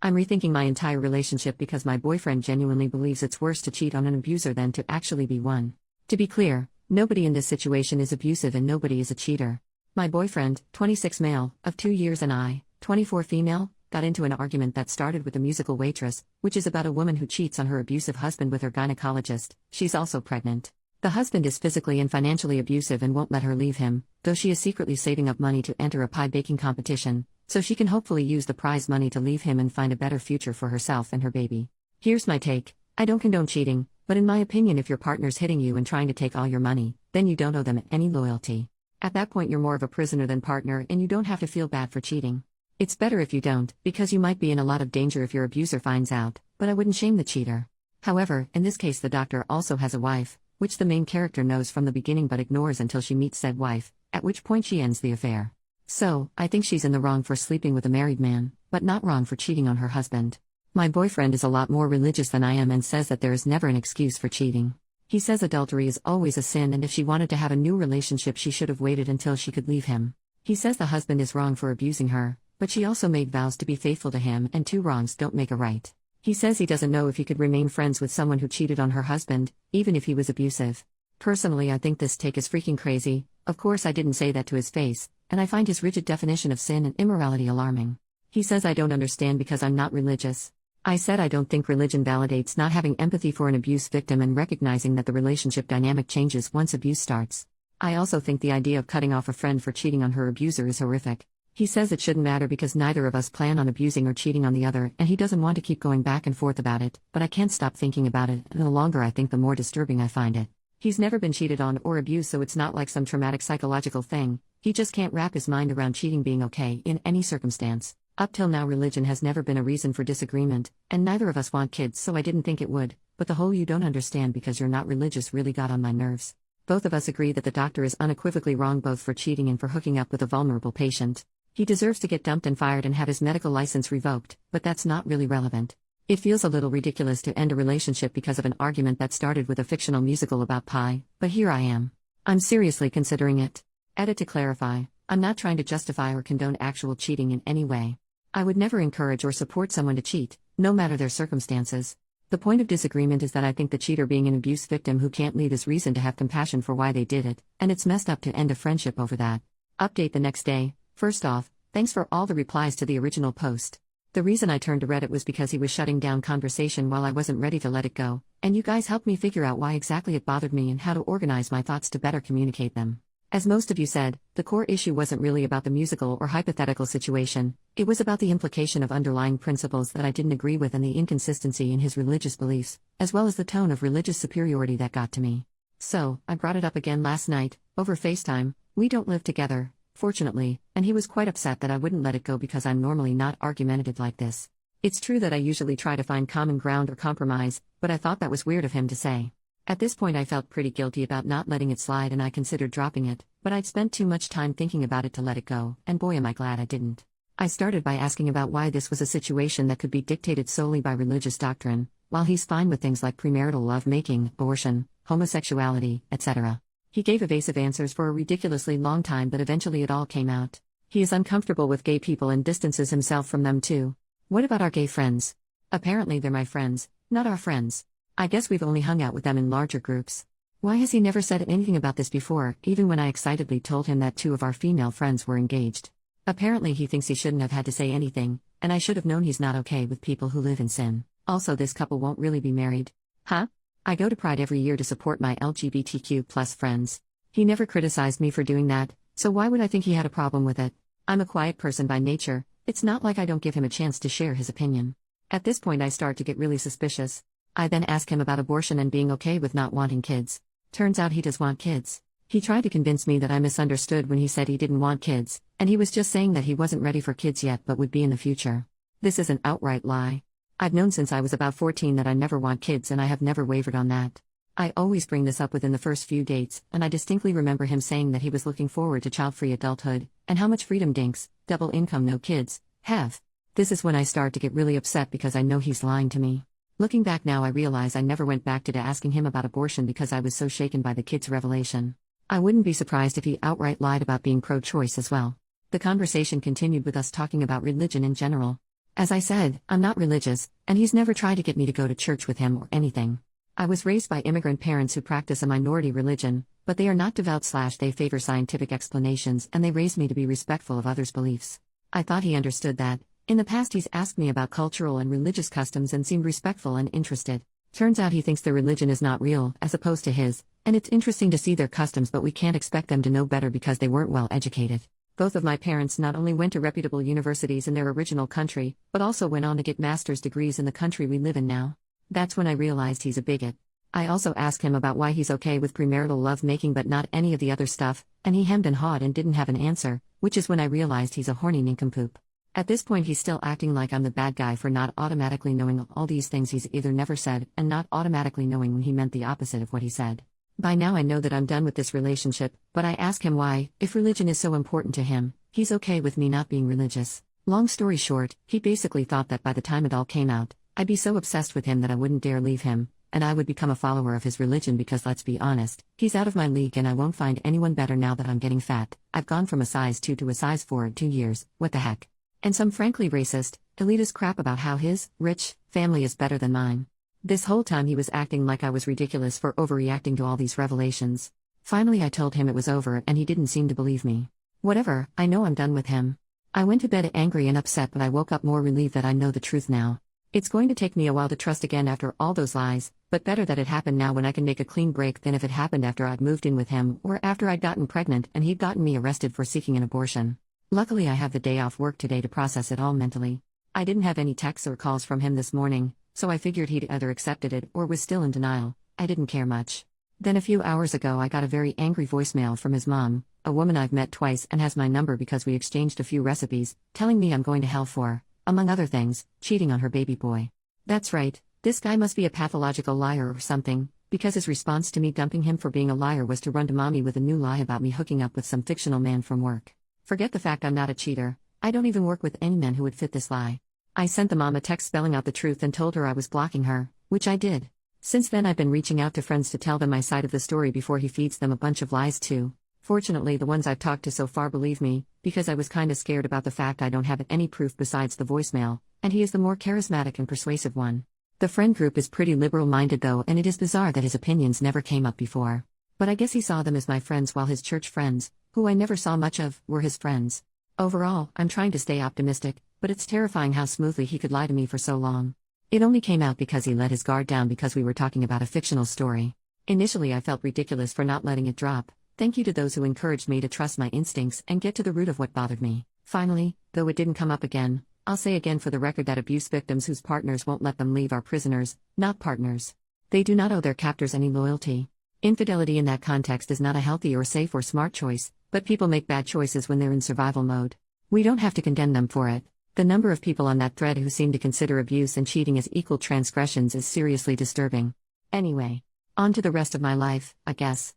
I'm rethinking my entire relationship because my boyfriend genuinely believes it's worse to cheat on an abuser than to actually be one. To be clear, nobody in this situation is abusive and nobody is a cheater. My boyfriend, 26 male, of 2 years, and I, 24 female, got into an argument that started with The Musical Waitress, which is about a woman who cheats on her abusive husband with her gynecologist. She's also pregnant. The husband is physically and financially abusive and won't let her leave him, though she is secretly saving up money to enter a pie baking competition, so she can hopefully use the prize money to leave him and find a better future for herself and her baby. Here's my take. I don't condone cheating, but in my opinion, if your partner's hitting you and trying to take all your money, then you don't owe them any loyalty. At that point, you're more of a prisoner than partner, and you don't have to feel bad for cheating. It's better if you don't, because you might be in a lot of danger if your abuser finds out, but I wouldn't shame the cheater. However, in this case, the doctor also has a wife, which the main character knows from the beginning but ignores until she meets said wife, at which point she ends the affair. So, I think she's in the wrong for sleeping with a married man, but not wrong for cheating on her husband. My boyfriend is a lot more religious than I am and says that there is never an excuse for cheating. He says adultery is always a sin, and if she wanted to have a new relationship, she should have waited until she could leave him. He says the husband is wrong for abusing her, but she also made vows to be faithful to him, and 2 wrongs don't make a right. He says he doesn't know if he could remain friends with someone who cheated on her husband, even if he was abusive. Personally, I think this take is freaking crazy. Of course, I didn't say that to his face, and I find his rigid definition of sin and immorality alarming. He says I don't understand because I'm not religious. I said I don't think religion validates not having empathy for an abuse victim and recognizing that the relationship dynamic changes once abuse starts. I also think the idea of cutting off a friend for cheating on her abuser is horrific. He says it shouldn't matter because neither of us plan on abusing or cheating on the other, and he doesn't want to keep going back and forth about it, but I can't stop thinking about it, and the longer I think the more disturbing I find it. He's never been cheated on or abused, so it's not like some traumatic psychological thing. He just can't wrap his mind around cheating being okay in any circumstance. Up till now, religion has never been a reason for disagreement, and neither of us want kids, so I didn't think it would, but the whole "you don't understand because you're not religious" really got on my nerves. Both of us agree that the doctor is unequivocally wrong both for cheating and for hooking up with a vulnerable patient. He deserves to get dumped and fired and have his medical license revoked, but that's not really relevant. It feels a little ridiculous to end a relationship because of an argument that started with a fictional musical about pie, but here I am. I'm seriously considering it. Edit to clarify, I'm not trying to justify or condone actual cheating in any way. I would never encourage or support someone to cheat, no matter their circumstances. The point of disagreement is that I think the cheater being an abuse victim who can't leave is reason to have compassion for why they did it, and it's messed up to end a friendship over that. Update the next day. First off, thanks for all the replies to the original post. The reason I turned to Reddit was because he was shutting down conversation while I wasn't ready to let it go, and you guys helped me figure out why exactly it bothered me and how to organize my thoughts to better communicate them. As most of you said, the core issue wasn't really about the musical or hypothetical situation, it was about the implication of underlying principles that I didn't agree with and the inconsistency in his religious beliefs, as well as the tone of religious superiority that got to me. So, I brought it up again last night, over FaceTime. We don't live together, fortunately, and he was quite upset that I wouldn't let it go because I'm normally not argumentative like this. It's true that I usually try to find common ground or compromise, but I thought that was weird of him to say. At this point I felt pretty guilty about not letting it slide and I considered dropping it, but I'd spent too much time thinking about it to let it go, and boy am I glad I didn't. I started by asking about why this was a situation that could be dictated solely by religious doctrine, while he's fine with things like premarital lovemaking, abortion, homosexuality, etc. He gave evasive answers for a ridiculously long time, but eventually it all came out. He is uncomfortable with gay people and distances himself from them too. What about our gay friends? Apparently they're my friends, not our friends. I guess we've only hung out with them in larger groups. Why has he never said anything about this before, even when I excitedly told him that 2 of our female friends were engaged? Apparently he thinks he shouldn't have had to say anything, and I should have known he's not okay with people who live in sin. Also, this couple won't really be married. Huh? I go to Pride every year to support my LGBTQ+ friends. He never criticized me for doing that, so why would I think he had a problem with it? I'm a quiet person by nature, it's not like I don't give him a chance to share his opinion. At this point I start to get really suspicious. I then ask him about abortion and being okay with not wanting kids. Turns out he does want kids. He tried to convince me that I misunderstood when he said he didn't want kids, and he was just saying that he wasn't ready for kids yet but would be in the future. This is an outright lie. I've known since I was about 14 that I never want kids, and I have never wavered on that. I always bring this up within the first few dates, and I distinctly remember him saying that he was looking forward to child-free adulthood, and how much freedom dinks, double income no kids, have. This is when I start to get really upset because I know he's lying to me. Looking back now I realize I never went back to asking him about abortion because I was so shaken by the kid's revelation. I wouldn't be surprised if he outright lied about being pro-choice as well. The conversation continued with us talking about religion in general. As I said, I'm not religious, and he's never tried to get me to go to church with him or anything. I was raised by immigrant parents who practice a minority religion, but they are not devout/they favor scientific explanations, and they raised me to be respectful of others' beliefs. I thought he understood that. In the past he's asked me about cultural and religious customs and seemed respectful and interested. Turns out he thinks their religion is not real, as opposed to his, and it's interesting to see their customs, but we can't expect them to know better because they weren't well educated. Both of my parents not only went to reputable universities in their original country, but also went on to get master's degrees in the country we live in now. That's when I realized he's a bigot. I also asked him about why he's okay with premarital lovemaking but not any of the other stuff, and he hemmed and hawed and didn't have an answer, which is when I realized he's a horny nincompoop. At this point he's still acting like I'm the bad guy for not automatically knowing all these things he's either never said and not automatically knowing when he meant the opposite of what he said. By now I know that I'm done with this relationship, but I ask him why, if religion is so important to him, he's okay with me not being religious. Long story short, he basically thought that by the time it all came out, I'd be so obsessed with him that I wouldn't dare leave him, and I would become a follower of his religion because let's be honest, he's out of my league and I won't find anyone better now that I'm getting fat. I've gone from a size 2 to a size 4 in 2 years, what the heck? And some frankly racist, elitist crap about how his, rich, family is better than mine. This whole time he was acting like I was ridiculous for overreacting to all these revelations. Finally I told him it was over and he didn't seem to believe me. Whatever, I know I'm done with him. I went to bed angry and upset, but I woke up more relieved that I know the truth now. It's going to take me a while to trust again after all those lies, but better that it happened now when I can make a clean break than if it happened after I'd moved in with him or after I'd gotten pregnant and he'd gotten me arrested for seeking an abortion. Luckily I have the day off work today to process it all mentally. I didn't have any texts or calls from him this morning, so I figured he'd either accepted it or was still in denial. I didn't care much. Then a few hours ago I got a very angry voicemail from his mom, a woman I've met twice and has my number because we exchanged a few recipes, telling me I'm going to hell for, among other things, cheating on her baby boy. That's right, this guy must be a pathological liar or something, because his response to me dumping him for being a liar was to run to mommy with a new lie about me hooking up with some fictional man from work. Forget the fact I'm not a cheater, I don't even work with any men who would fit this lie. I sent the mom a text spelling out the truth and told her I was blocking her, which I did. Since then I've been reaching out to friends to tell them my side of the story before he feeds them a bunch of lies too. Fortunately the ones I've talked to so far believe me, because I was kinda scared about the fact I don't have any proof besides the voicemail, and he is the more charismatic and persuasive one. The friend group is pretty liberal-minded though, and it is bizarre that his opinions never came up before. But I guess he saw them as my friends while his church friends, who I never saw much of, were his friends. Overall, I'm trying to stay optimistic, but it's terrifying how smoothly he could lie to me for so long. It only came out because he let his guard down because we were talking about a fictional story. Initially I felt ridiculous for not letting it drop. Thank you to those who encouraged me to trust my instincts and get to the root of what bothered me. Finally, though it didn't come up again, I'll say again for the record that abuse victims whose partners won't let them leave are prisoners, not partners. They do not owe their captors any loyalty. Infidelity in that context is not a healthy or safe or smart choice, but people make bad choices when they're in survival mode. We don't have to condemn them for it. The number of people on that thread who seem to consider abuse and cheating as equal transgressions is seriously disturbing. Anyway, on to the rest of my life, I guess.